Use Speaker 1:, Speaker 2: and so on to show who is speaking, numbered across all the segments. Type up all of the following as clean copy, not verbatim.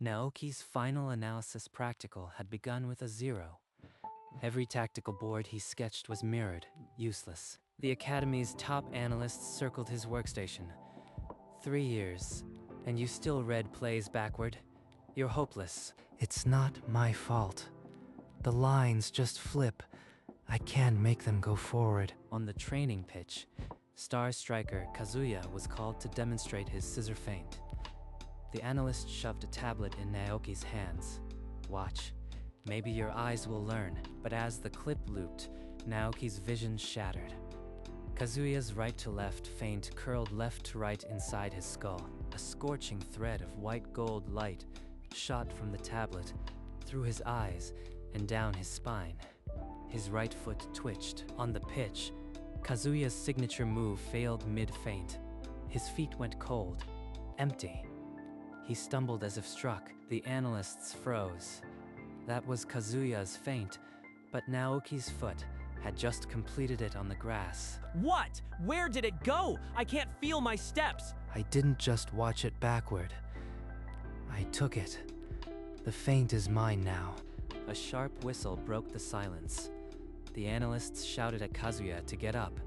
Speaker 1: Naoki's final analysis practical had begun with a 0. Every tactical board he sketched was mirrored, useless. The Academy's top analysts circled his workstation. 3 years, and you still read plays backward? You're hopeless. It's not my fault. The lines just flip. I can't make them go forward. On the training pitch, star striker Kazuya was called to demonstrate his scissor feint. The analyst shoved a tablet in Naoki's hands. Watch. Maybe your eyes will learn. But as the clip looped, Naoki's vision shattered. Kazuya's right to left feint curled left to right inside his skull. A scorching thread of white gold light shot from the tablet, through his eyes, and down his spine. His right foot twitched. On the pitch, Kazuya's signature move failed mid-feint. His feet went cold, empty. He stumbled as if struck. The analysts froze. That was Kazuya's feint, but Naoki's foot had just completed it on the grass.
Speaker 2: What? Where did it go? I can't feel my steps.
Speaker 1: I didn't just watch it backward. I took it. The feint is mine now. A sharp whistle broke the silence. The analysts shouted at Kazuya to get up,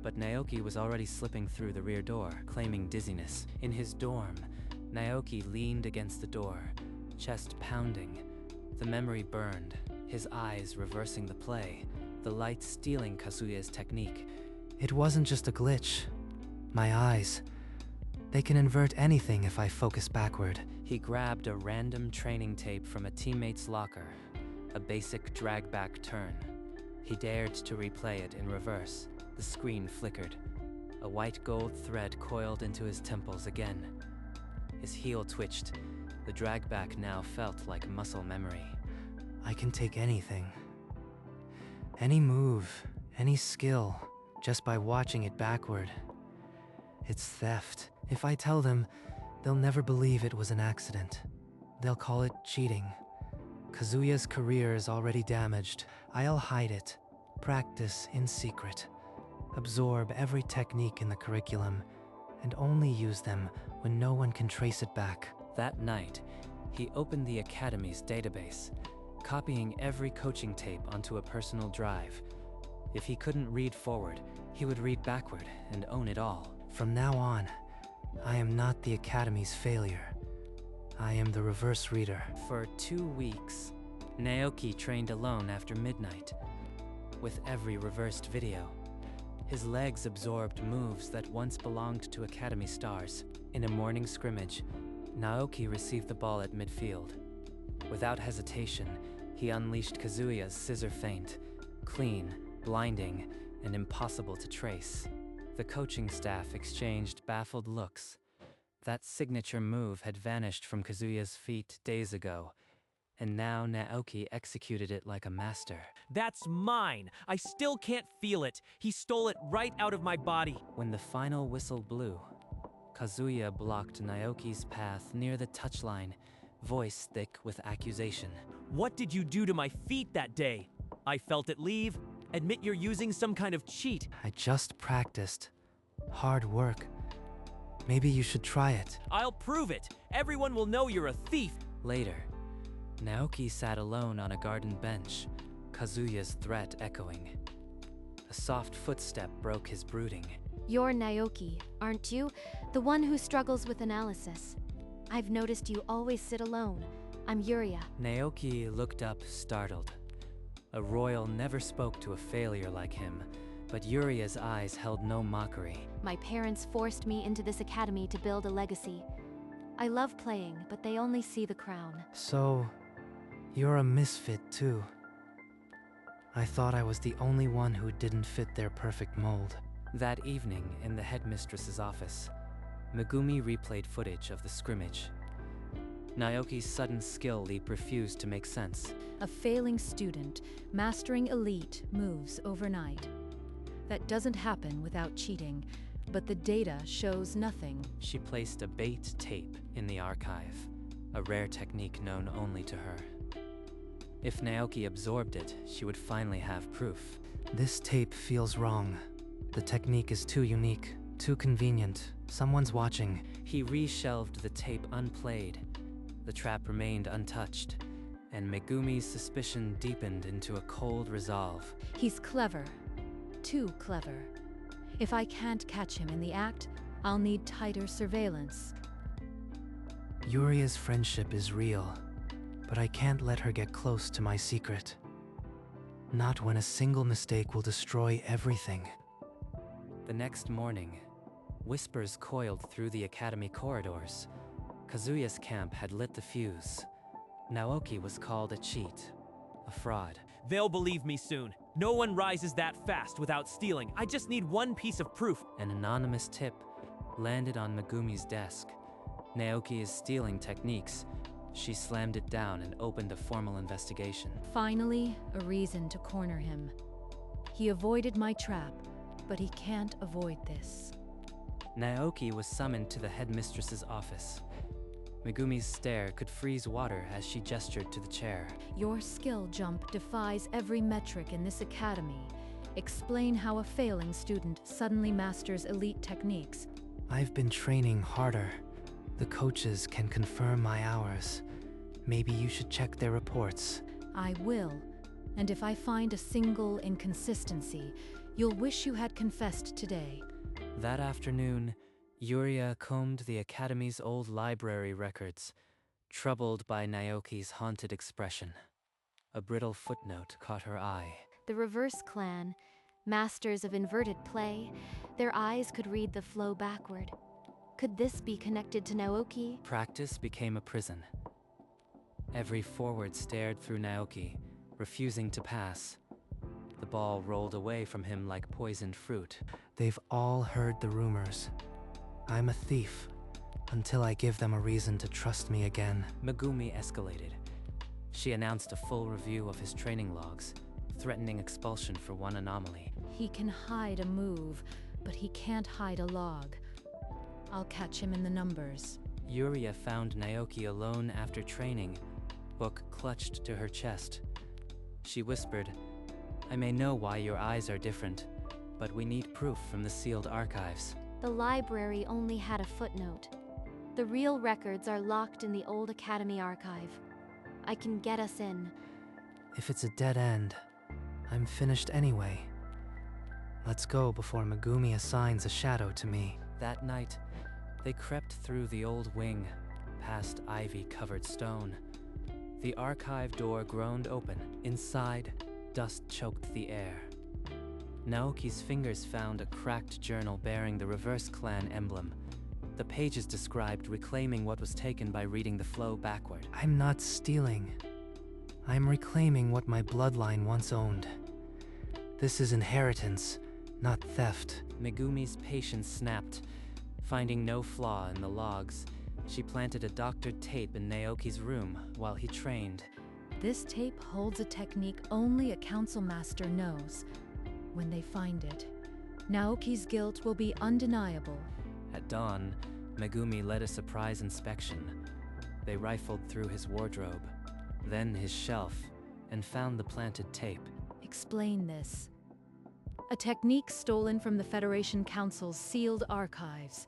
Speaker 1: but Naoki was already slipping through the rear door, claiming dizziness. In his dorm, Naoki leaned against the door, chest pounding. The memory burned, his eyes reversing the play, the light stealing Kazuya's technique. It wasn't just a glitch. My eyes. They can invert anything if I focus backward. He grabbed a random training tape from a teammate's locker, a basic drag-back turn. He dared to replay it in reverse. The screen flickered. A white gold thread coiled into his temples again. His heel twitched. The drag-back now felt like muscle memory. I can take anything. Any move, any skill, just by watching it backward. It's theft. If I tell them, they'll never believe it was an accident. They'll call it cheating. Kazuya's career is already damaged. I'll hide it, practice in secret, absorb every technique in the curriculum, and only use them when no one can trace it back. That night, he opened the Academy's database, copying every coaching tape onto a personal drive. If he couldn't read forward, he would read backward and own it all. From now on, I am not the Academy's failure. I am the reverse reader. For 2 weeks, Naoki trained alone after midnight, with every reversed video. His legs absorbed moves that once belonged to Academy stars. In a morning scrimmage, Naoki received the ball at midfield. Without hesitation, he unleashed Kazuya's scissor feint, clean, blinding, and impossible to trace. The coaching staff exchanged baffled looks. That signature move had vanished from Kazuya's feet days ago, and now Naoki executed it like a master.
Speaker 2: That's mine. I still can't feel it. He stole it right out of my body.
Speaker 1: When the final whistle blew, Kazuya blocked Naoki's path near the touchline, voice thick with accusation.
Speaker 2: What did you do to my feet that day? I felt it leave. Admit you're using some kind of cheat.
Speaker 1: I just practiced. Hard work. Maybe you should try it.
Speaker 2: I'll prove it. Everyone will know you're a thief.
Speaker 1: Later, Naoki sat alone on a garden bench, Kazuya's threat echoing. A soft footstep broke his brooding.
Speaker 3: You're Naoki, aren't you? The one who struggles with analysis. I've noticed you always sit alone. I'm Yuria.
Speaker 1: Naoki looked up, startled. A royal never spoke to a failure like him, but Yuria's eyes held no mockery.
Speaker 3: My parents forced me into this academy to build a legacy. I love playing, but they only see the crown.
Speaker 1: So, you're a misfit too. I thought I was the only one who didn't fit their perfect mold. That evening, in the headmistress's office, Megumi replayed footage of the scrimmage. Naoki's sudden skill leap refused to make sense.
Speaker 4: A failing student mastering elite moves overnight. That doesn't happen without cheating, but the data shows nothing.
Speaker 1: She placed a bait tape in the archive, a rare technique known only to her. If Naoki absorbed it, she would finally have proof. This tape feels wrong. The technique is too unique, too convenient. Someone's watching. He reshelved the tape unplayed. The trap remained untouched, and Megumi's suspicion deepened into a cold resolve.
Speaker 4: He's clever. Too clever. If I can't catch him in the act, I'll need tighter surveillance.
Speaker 1: Yuria's friendship is real, but I can't let her get close to my secret. Not when a single mistake will destroy everything. The next morning, whispers coiled through the academy corridors. Kazuya's camp had lit the fuse. Naoki was called a cheat, a fraud.
Speaker 2: They'll believe me soon. No one rises that fast without stealing. I just need one piece of proof.
Speaker 1: An anonymous tip landed on Megumi's desk. Naoki is stealing techniques. She slammed it down and opened a formal investigation.
Speaker 4: Finally, a reason to corner him. He avoided my trap, but he can't avoid this.
Speaker 1: Naoki was summoned to the headmistress's office. Megumi's stare could freeze water as she gestured to the chair.
Speaker 4: Your skill jump defies every metric in this academy. Explain how a failing student suddenly masters elite techniques.
Speaker 1: I've been training harder. The coaches can confirm my hours. Maybe you should check their reports.
Speaker 4: I will. And if I find a single inconsistency, you'll wish you had confessed today.
Speaker 1: That afternoon, Yuria combed the Academy's old library records, troubled by Naoki's haunted expression. A brittle footnote caught her eye.
Speaker 3: The Reverse Clan, masters of inverted play, their eyes could read the flow backward. Could this be connected to Naoki?
Speaker 1: Practice became a prison. Every forward stared through Naoki, refusing to pass. The ball rolled away from him like poisoned fruit. They've all heard the rumors. I'm a thief, until I give them a reason to trust me again. Megumi escalated. She announced a full review of his training logs, threatening expulsion for one anomaly.
Speaker 4: He can hide a move, but he can't hide a log. I'll catch him in the numbers.
Speaker 1: Yuria found Naoki alone after training, book clutched to her chest. She whispered, "I may know why your eyes are different, but we need proof from the sealed archives."
Speaker 3: The library only had a footnote. The real records are locked in the old Academy archive. I can get us in.
Speaker 1: If it's a dead end, I'm finished anyway. Let's go before Megumi assigns a shadow to me. That night, they crept through the old wing, past ivy-covered stone. The archive door groaned open. Inside, dust choked the air. Naoki's fingers found a cracked journal bearing the Reverse Clan emblem. The pages described reclaiming what was taken by reading the flow backward. I'm not stealing. I'm reclaiming what my bloodline once owned. This is inheritance, not theft. Megumi's patience snapped. Finding no flaw in the logs, she planted a doctored tape in Naoki's room while he trained.
Speaker 4: This tape holds a technique only a council master knows. When they find it, Naoki's guilt will be undeniable.
Speaker 1: At dawn, Megumi led a surprise inspection. They rifled through his wardrobe, then his shelf, and found the planted tape.
Speaker 4: Explain this. A technique stolen from the Federation Council's sealed archives.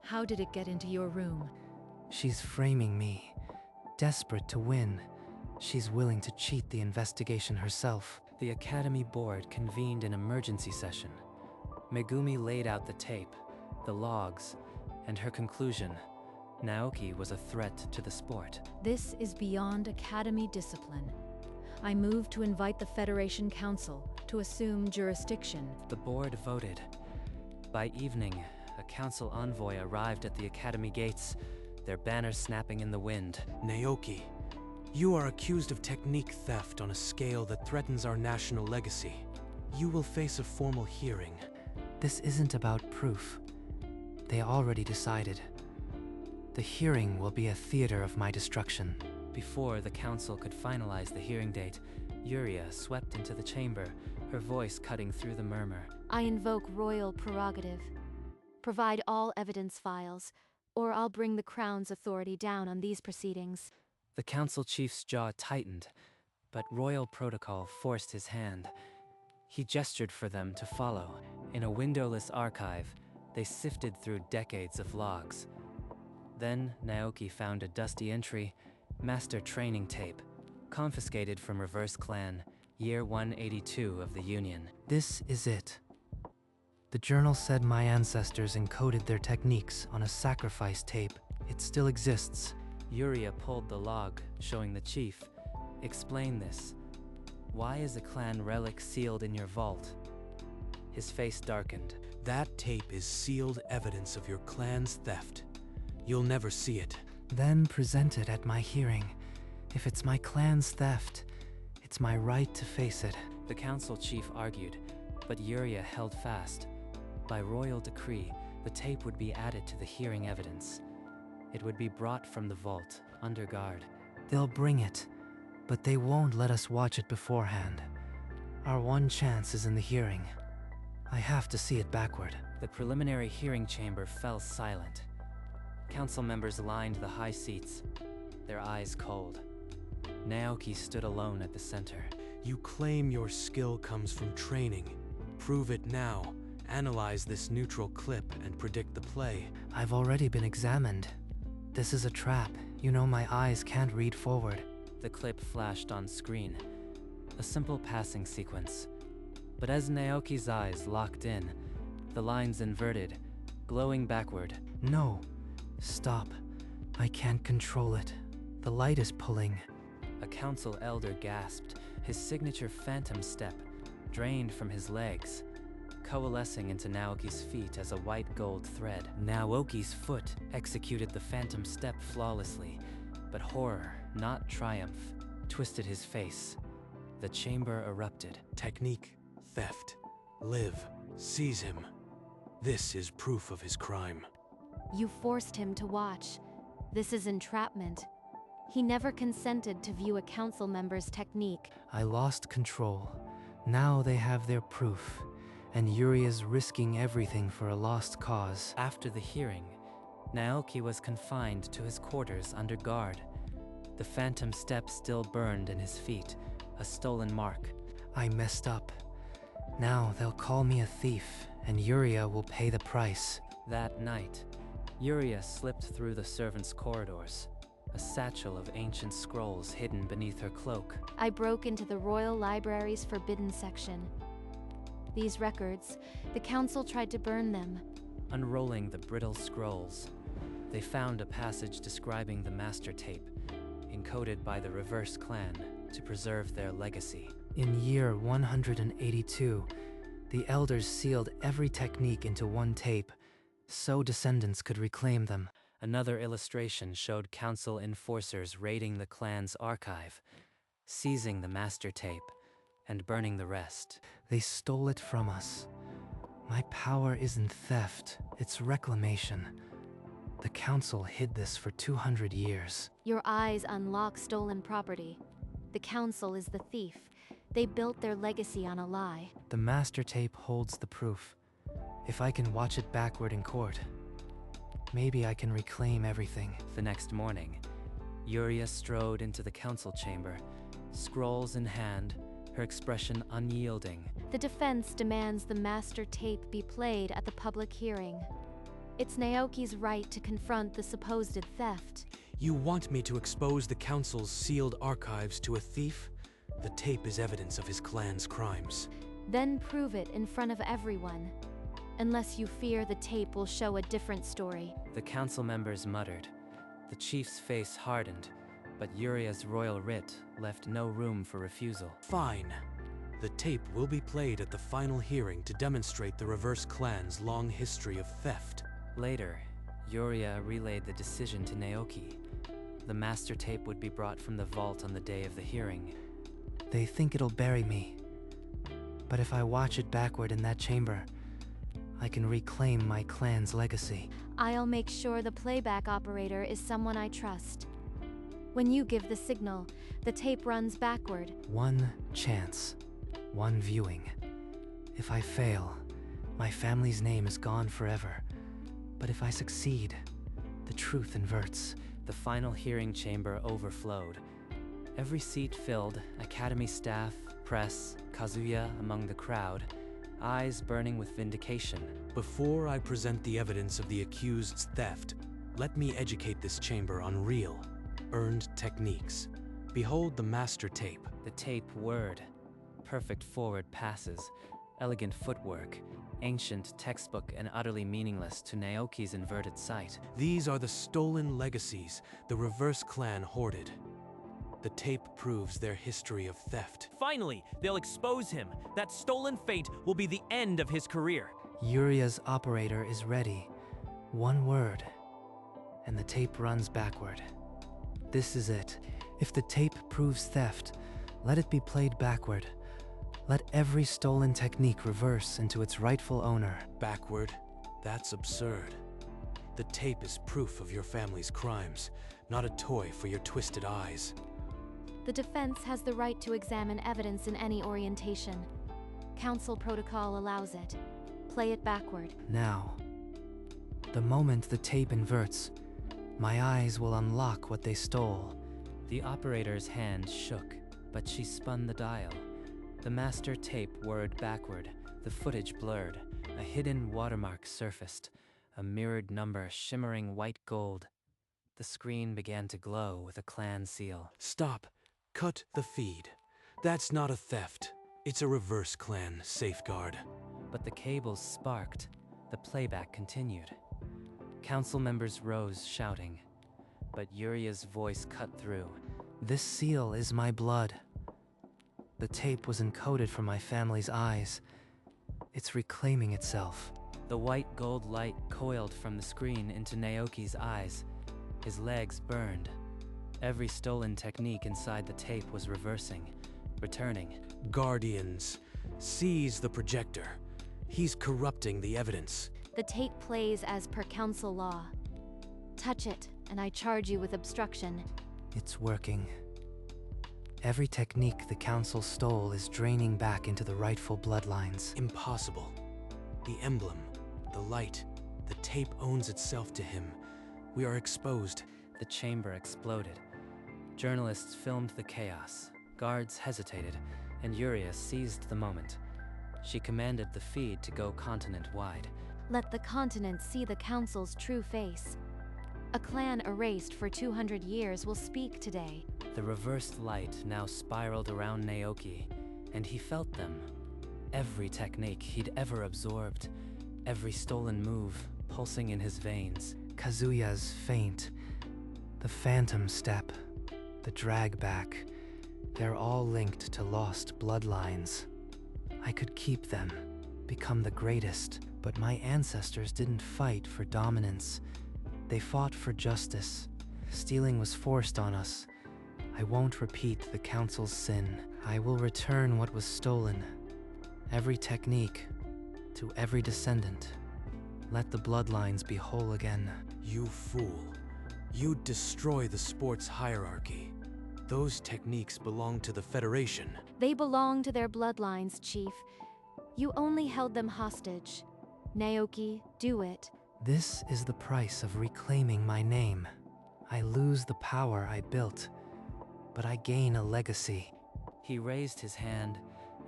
Speaker 4: How did it get into your room?
Speaker 1: She's framing me. Desperate to win, she's willing to cheat the investigation herself. The Academy Board convened an emergency session. Megumi laid out the tape, the logs, and her conclusion. Naoki was a threat to the sport.
Speaker 4: This is beyond Academy discipline. I move to invite the Federation Council to assume jurisdiction.
Speaker 1: The board voted. By evening, a council envoy arrived at the Academy gates, their banners snapping in the wind.
Speaker 5: Naoki, you are accused of technique theft on a scale that threatens our national legacy. You will face a formal hearing.
Speaker 1: This isn't about proof. They already decided. The hearing will be a theater of my destruction. Before the council could finalize the hearing date, Yuria swept into the chamber, her voice cutting through the murmur.
Speaker 3: I invoke royal prerogative. Provide all evidence files, or I'll bring the Crown's authority down on these proceedings.
Speaker 1: The council chief's jaw tightened, but royal protocol forced his hand. He gestured for them to follow. In a windowless archive, they sifted through decades of logs. Then Naoki found a dusty entry, Master Training Tape, confiscated from Reverse Clan, year 182 of the Union. This is it. The journal said my ancestors encoded their techniques on a sacrifice tape. It still exists. Yuria pulled the log, showing the chief. Explain this. Why is a clan relic sealed in your vault? His face darkened.
Speaker 5: That tape is sealed evidence of your clan's theft. You'll never see it.
Speaker 1: Then present it at my hearing. If it's my clan's theft, it's my right to face it. The council chief argued, but Yuria held fast. By royal decree, the tape would be added to the hearing evidence. It would be brought from the vault, under guard. They'll bring it, but they won't let us watch it beforehand. Our one chance is in the hearing. I have to see it backward. The preliminary hearing chamber fell silent. Council members lined the high seats, their eyes cold. Naoki stood alone at the center.
Speaker 5: You claim your skill comes from training. Prove it now. Analyze this neutral clip and predict the play.
Speaker 1: I've already been examined. This is a trap. You know my eyes can't read forward. The clip flashed on screen. A simple passing sequence. But as Naoki's eyes locked in, the lines inverted, glowing backward. No. Stop. I can't control it. The light is pulling. A council elder gasped, his signature phantom step, drained from his legs, coalescing into Naoki's feet as a white gold thread. Naoki's foot executed the phantom step flawlessly, but horror, not triumph, twisted his face. The chamber erupted.
Speaker 5: Technique, theft, live, seize him. This is proof of his crime.
Speaker 3: You forced him to watch. This is entrapment. He never consented to view a council member's technique.
Speaker 1: I lost control. Now they have their proof, and Yuri is risking everything for a lost cause. After the hearing, Naoki was confined to his quarters under guard. The phantom step still burned in his feet, a stolen mark. I messed up. Now they'll call me a thief, and Yuria will pay the price. That night, Yuria slipped through the servants' corridors, a satchel of ancient scrolls hidden beneath her cloak.
Speaker 3: I broke into the Royal Library's forbidden section. These records, the council tried to burn them.
Speaker 1: Unrolling the brittle scrolls, they found a passage describing the master tape, encoded by the Reverse Clan to preserve their legacy. In year 182, the elders sealed every technique into one tape, so descendants could reclaim them. Another illustration showed council enforcers raiding the clan's archive, seizing the master tape, and burning the rest. They stole it from us. My power isn't theft, it's reclamation. The council hid this for 200 years.
Speaker 3: Your eyes unlock stolen property. The council is the thief. They built their legacy on a lie.
Speaker 1: The master tape holds the proof. If I can watch it backward in court, maybe I can reclaim everything. The next morning, Yuria strode into the council chamber, scrolls in hand, her expression unyielding.
Speaker 3: The defense demands the master tape be played at the public hearing. It's Naoki's right to confront the supposed theft.
Speaker 5: You want me to expose the council's sealed archives to a thief? The tape is evidence of his clan's crimes.
Speaker 3: Then prove it in front of everyone. Unless you fear the tape will show a different story.
Speaker 1: The council members muttered. The chief's face hardened, but Yuria's royal writ left no room for refusal.
Speaker 5: Fine. The tape will be played at the final hearing to demonstrate the Reverse Clan's long history of theft.
Speaker 1: Later, Yuria relayed the decision to Naoki. The master tape would be brought from the vault on the day of the hearing. They think it'll bury me. But if I watch it backward in that chamber, I can reclaim my clan's legacy.
Speaker 3: I'll make sure the playback operator is someone I trust. When you give the signal, the tape runs backward.
Speaker 1: One chance. One viewing. If I fail, my family's name is gone forever. But if I succeed, the truth inverts. The final hearing chamber overflowed. Every seat filled, academy staff, press, Kazuya among the crowd, eyes burning with vindication.
Speaker 5: Before I present the evidence of the accused's theft, Let me educate this chamber on real, earned techniques. Behold the master tape.
Speaker 1: The tape word. Perfect forward passes, elegant footwork, ancient textbook and utterly meaningless to Naoki's inverted sight.
Speaker 5: These are the stolen legacies the reverse clan hoarded. The tape proves their history of theft.
Speaker 2: Finally, they'll expose him. That stolen feint will be the end of his career.
Speaker 1: Uria's operator is ready. One word, and the tape runs backward. This is it. If the tape proves theft, let it be played backward. Let every stolen technique reverse into its rightful owner.
Speaker 5: Backward? That's absurd. The tape is proof of your family's crimes, not a toy for your twisted eyes.
Speaker 3: The defense has the right to examine evidence in any orientation. Council protocol allows it. Play it backward.
Speaker 1: Now, the moment the tape inverts, my eyes will unlock what they stole. The operator's hand shook, but she spun the dial. The master tape whirred backward, the footage blurred. A hidden watermark surfaced, a mirrored number shimmering white gold. The screen began to glow with a clan seal.
Speaker 5: Stop. Cut the feed. That's not a theft. It's a reverse clan safeguard.
Speaker 1: But the cables sparked. The playback continued. Council members rose, shouting. But Uria's voice cut through. This seal is my blood. The tape was encoded from my family's eyes. It's reclaiming itself. The white gold light coiled from the screen into Naoki's eyes. His legs burned. Every stolen technique inside the tape was reversing, returning.
Speaker 5: Guardians, seize the projector. He's corrupting the evidence.
Speaker 3: The tape plays as per council law. Touch it, and I charge you with obstruction.
Speaker 1: It's working. Every technique the council stole is draining back into the rightful bloodlines.
Speaker 5: Impossible. The emblem, the light, the tape owns itself to him. We are exposed.
Speaker 1: The chamber exploded. Journalists filmed the chaos. Guards hesitated, and Uria seized the moment. She commanded the feed to go continent-wide.
Speaker 3: Let the continent see the council's true face. A clan erased for 200 years will speak today.
Speaker 1: The reversed light now spiraled around Naoki, and he felt them. Every technique he'd ever absorbed, every stolen move pulsing in his veins. Kazuya's feint, the phantom step, the drag back, they're all linked to lost bloodlines. I could keep them, become the greatest, but my ancestors didn't fight for dominance. They fought for justice. Stealing was forced on us. I won't repeat the council's sin. I will return what was stolen. Every technique, to every descendant. Let the bloodlines be whole again.
Speaker 5: You fool. You'd destroy the sports hierarchy. Those techniques belong to the Federation.
Speaker 3: They belong to their bloodlines, Chief. You only held them hostage. Naoki, do it.
Speaker 1: This is the price of reclaiming my name. I lose the power I built, but I gain a legacy. He raised his hand,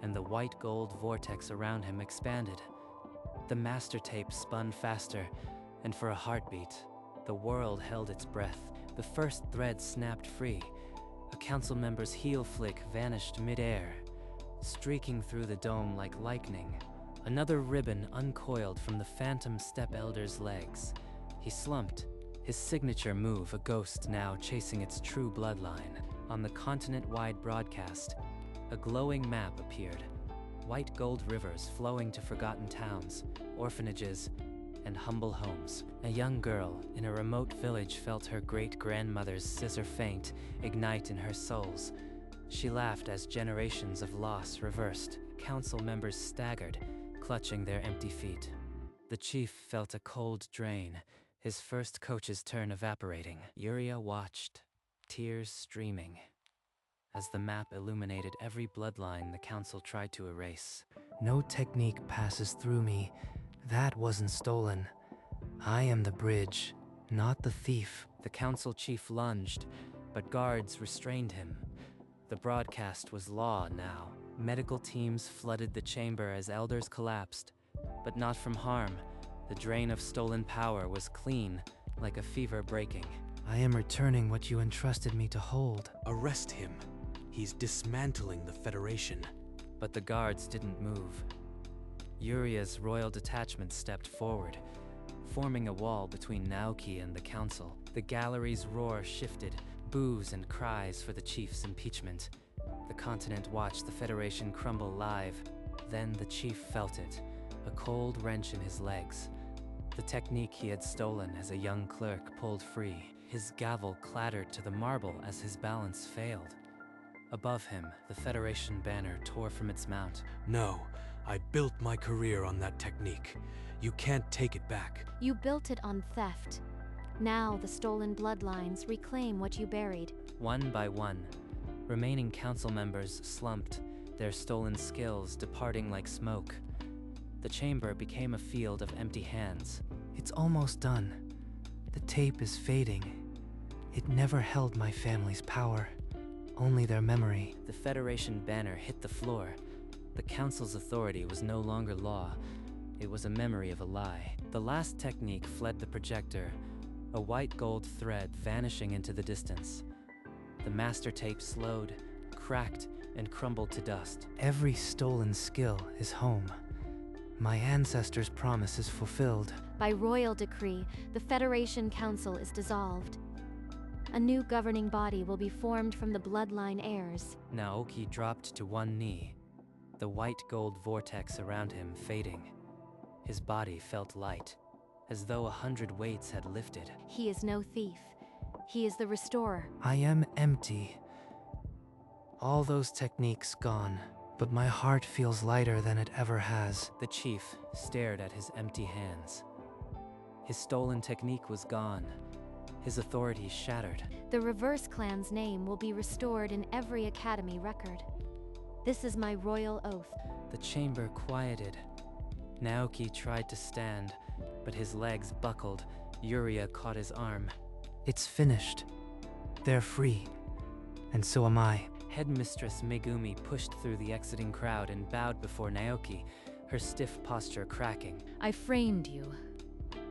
Speaker 1: and the white gold vortex around him expanded. The master tape spun faster, and for a heartbeat, the world held its breath. The first thread snapped free. A council member's heel flick vanished mid-air, streaking through the dome like lightning. Another ribbon uncoiled from the phantom step elder's legs. He slumped, his signature move a ghost now chasing its true bloodline. On the continent-wide broadcast, a glowing map appeared. White gold rivers flowing to forgotten towns, orphanages, and humble homes. A young girl in a remote village felt her great-grandmother's scissor feint ignite in her souls. She laughed as generations of loss reversed. Council members staggered, clutching their empty feet. The chief felt a cold drain, his first coach's turn evaporating. Yuria watched, tears streaming, as the map illuminated every bloodline the council tried to erase. No technique passes through me. That wasn't stolen. I am the bridge, not the thief. The council chief lunged, but guards restrained him. The broadcast was law now. Medical teams flooded the chamber as elders collapsed, but not from harm. The drain of stolen power was clean, like a fever breaking. I am returning what you entrusted me to hold.
Speaker 5: Arrest him. He's dismantling the Federation.
Speaker 1: But the guards didn't move. Yuria's royal detachment stepped forward, forming a wall between Naoki and the council. The gallery's roar shifted, boos and cries for the chief's impeachment. The continent watched the Federation crumble live. Then the chief felt it, a cold wrench in his legs. The technique he had stolen as a young clerk pulled free. His gavel clattered to the marble as his balance failed. Above him, the Federation banner tore from its mount.
Speaker 5: No, I built my career on that technique. You can't take it back.
Speaker 3: You built it on theft. Now the stolen bloodlines reclaim what you buried.
Speaker 1: One by one, remaining council members slumped, their stolen skills departing like smoke. The chamber became a field of empty hands. It's almost done. The tape is fading. It never held my family's power, only their memory. The Federation banner hit the floor. The council's authority was no longer law. It was a memory of a lie. The last technique fled the projector, a white gold thread vanishing into the distance. The master tape slowed, cracked, and crumbled to dust. Every stolen skill is home. My ancestors' promise is fulfilled.
Speaker 3: By royal decree, the Federation Council is dissolved. A new governing body will be formed from the bloodline heirs.
Speaker 1: Naoki dropped to one knee, the white gold vortex around him fading. His body felt light, as though 100 weights had lifted.
Speaker 3: He is no thief. He is the restorer.
Speaker 1: I am empty. All those techniques gone, but my heart feels lighter than it ever has. The chief stared at his empty hands. His stolen technique was gone, his authority shattered.
Speaker 3: The Reverse Clan's name will be restored in every academy record. This is my royal oath.
Speaker 1: The chamber quieted. Naoki tried to stand, but his legs buckled. Yuria caught his arm. It's finished. They're free. And so am I. Headmistress Megumi pushed through the exiting crowd and bowed before Naoki, her stiff posture cracking.
Speaker 4: I framed you.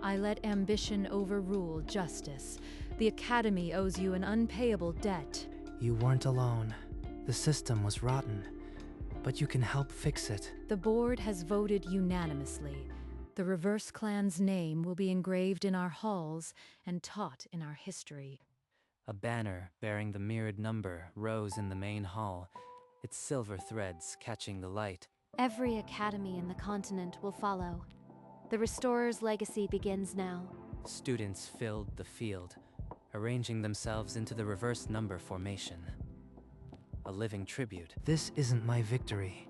Speaker 4: I let ambition overrule justice. The Academy owes you an unpayable debt.
Speaker 1: You weren't alone. The system was rotten, but you can help fix it.
Speaker 4: The board has voted unanimously. The Reverse Clan's name will be engraved in our halls and taught in our history.
Speaker 1: A banner bearing the mirrored number rose in the main hall, its silver threads catching the light.
Speaker 3: Every academy in the continent will follow. The Restorer's legacy begins now.
Speaker 1: Students filled the field, arranging themselves into the reverse number formation. A living tribute. This isn't my victory.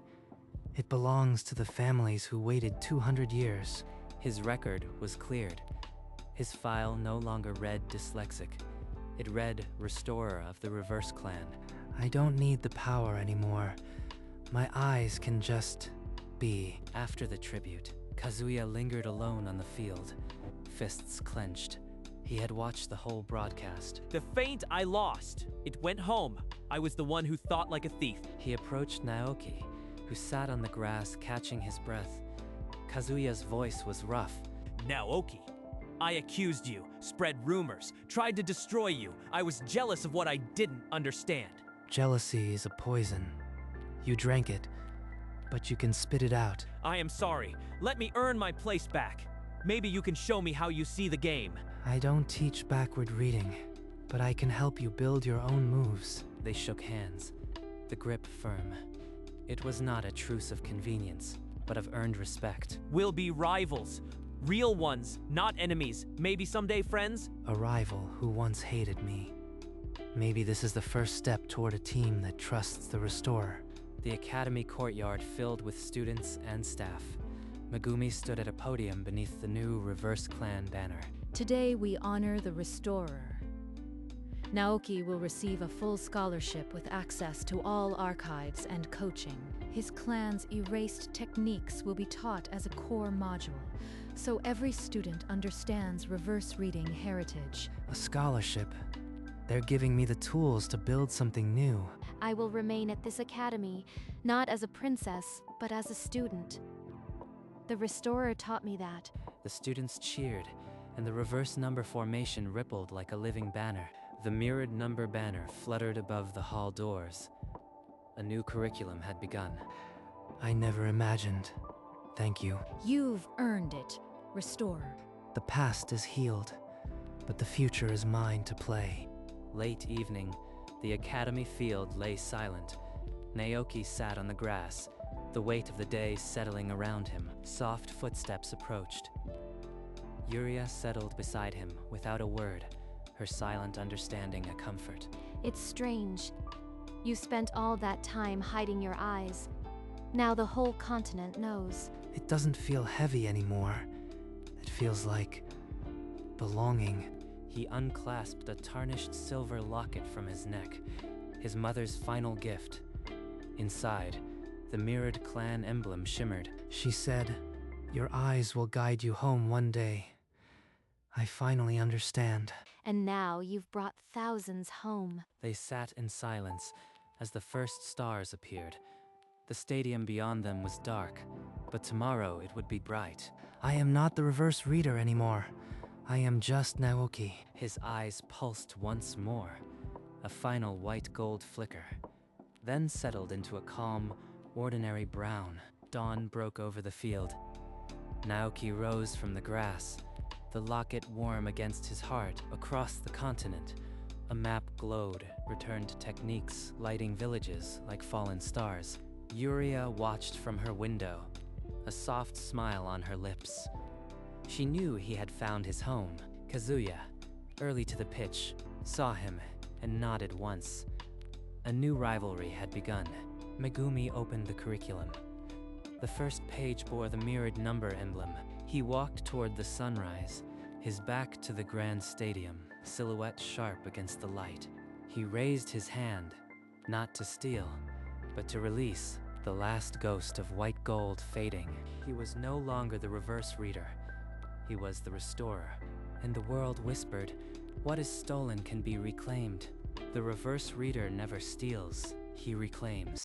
Speaker 1: It belongs to the families who waited 200 years. His record was cleared. His file no longer read dyslexic. It read Restorer of the Reverse Clan. I don't need the power anymore. My eyes can just be. After the tribute, Kazuya lingered alone on the field, fists clenched. He had watched the whole broadcast.
Speaker 2: The feint I lost. It went home. I was the one who thought like a thief.
Speaker 1: He approached Naoki, who sat on the grass catching his breath. Kazuya's voice was rough.
Speaker 2: Naoki, I accused you, spread rumors, tried to destroy you. I was jealous of what I didn't understand.
Speaker 1: Jealousy is a poison. You drank it, but you can spit it out.
Speaker 2: I am sorry. Let me earn my place back. Maybe you can show me how you see the game.
Speaker 1: I don't teach backward reading, but I can help you build your own moves. They shook hands, the grip firm. It was not a truce of convenience, but of earned respect.
Speaker 2: We'll be rivals. Real ones, not enemies. Maybe someday friends?
Speaker 1: A rival who once hated me. Maybe this is the first step toward a team that trusts the Restorer. The academy courtyard filled with students and staff. Megumi stood at a podium beneath the new Reverse Clan banner.
Speaker 4: Today we honor the Restorer. Naoki will receive a full scholarship with access to all archives and coaching. His clan's erased techniques will be taught as a core module, so every student understands reverse reading heritage.
Speaker 1: A scholarship. They're giving me the tools to build something new.
Speaker 3: I will remain at this academy, not as a princess, but as a student. The Restorer taught me that.
Speaker 1: The students cheered, and the reverse number formation rippled like a living banner. The mirrored number banner fluttered above the hall doors. A new curriculum had begun. I never imagined. Thank you.
Speaker 4: You've earned it, Restorer.
Speaker 1: The past is healed, but the future is mine to play. Late evening, the academy field lay silent. Naoki sat on the grass, the weight of the day settling around him. Soft footsteps approached. Yuria settled beside him without a word, her silent understanding a comfort.
Speaker 3: It's strange. You spent all that time hiding your eyes. Now the whole continent knows.
Speaker 1: It doesn't feel heavy anymore. It feels like belonging. He unclasped a tarnished silver locket from his neck, his mother's final gift. Inside, the mirrored clan emblem shimmered. She said, "Your eyes will guide you home one day." I finally understand.
Speaker 3: And now you've brought thousands home.
Speaker 1: They sat in silence as the first stars appeared. The stadium beyond them was dark, but tomorrow it would be bright. I am not the reverse reader anymore. I am just Naoki. His eyes pulsed once more, a final white-gold flicker, then settled into a calm, ordinary brown. Dawn broke over the field. Naoki rose from the grass, the locket warm against his heart. Across the continent, a map glowed, returned techniques, lighting villages like fallen stars. Yuria watched from her window, a soft smile on her lips. She knew he had found his home. Kazuya, early to the pitch, saw him and nodded once. A new rivalry had begun. Megumi opened the curriculum. The first page bore the mirrored number emblem. He walked toward the sunrise, his back to the grand stadium, silhouette sharp against the light. He raised his hand, not to steal, but to release the last ghost of white gold fading. He was no longer the reverse reader. He was the restorer. And the world whispered, "What is stolen can be reclaimed." The reverse reader never steals, he reclaims.